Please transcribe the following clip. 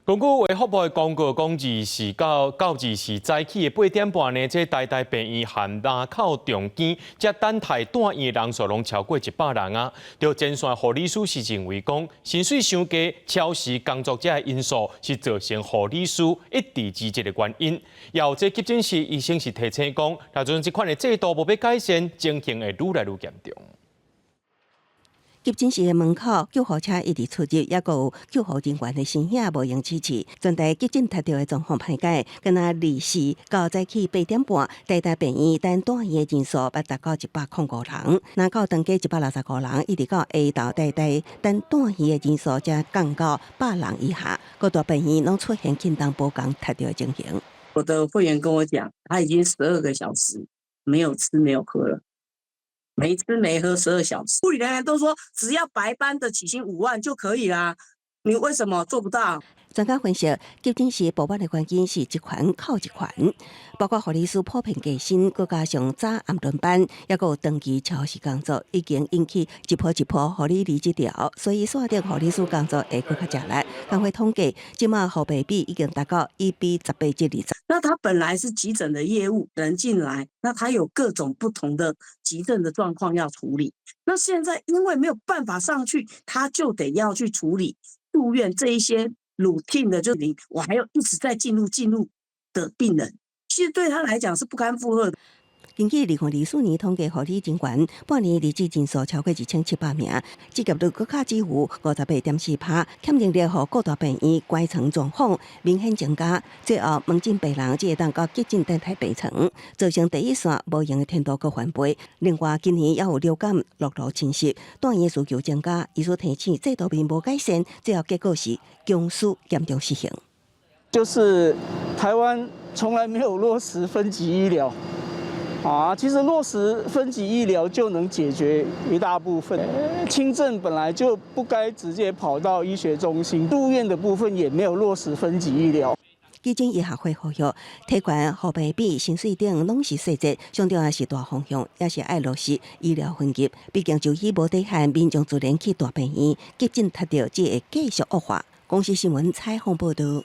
根据卫福部的公告，讲24早起的8点半呢，这台大病院和南口重建才等待住院的人数拢超过100人啊。就前线护理师是认为讲，薪水伤低、超时工作者的因素是造成护理师一直辞职的原因。有这急诊室医生是提醒讲，若像这款的制度无要改善，情形会愈来愈严重。急诊室的门口，救护车一直出入，也有救护人员的身影无用支持。全台急诊踢到的状况歹解，跟那24到早起8点半，台大病院等住院的人数捌达到105人，南口登记165人，一直到下昼台大等住院的人数才降到100人以下。各大病院拢出现紧张无共踢到的情形。我的会员跟我讲，他已经12个小时没有吃没有喝了。没吃没喝12小时，护理人员都说只要白班的起薪5万就可以啦，你为什么做不到？专家分析，急诊室暴发的原因是一环扣一环，包括护理师普遍加薪，再加上早暗轮班，也有长期超时工作，已经引起一波一波护理离职潮，所以锁定护理师工作会更加吃力。工会统计，即马后备比已经达到1比18至20。那他本来是急诊的业务人进来，那他有各种不同的急症的状况要处理。那现在因为没有办法上去，他就得要去处理住院这一些 routine 的，就我还要一直在进入的病人，其实对他来讲是不堪负荷的。根据2024年统计，护理人员半年离职人数超过1700名，职业率更加几乎58.4%，欠人力和各大病院关床状况明显增加。最后，门诊病人只会当到急诊等待病床，造成第一线无用的天度搁翻倍。另外，今年也有流感陆路侵袭，住院需求增加，医师提醒制度面无改善，最后结果是强势严重失衡。就是台湾从来没有落实分级医疗。其实落实分级医疗就能解决一大部分。轻症本来就不该直接跑到医学中心，住院的部分也没有落实分级医疗。基金医学会呼吁，提悬护备比、薪水等拢是细节，上重要是大方向，也是爱落实医疗分级。毕竟就医无底线，民众自然去大病院急诊踢到，只会继续恶化。公司新闻采访报道。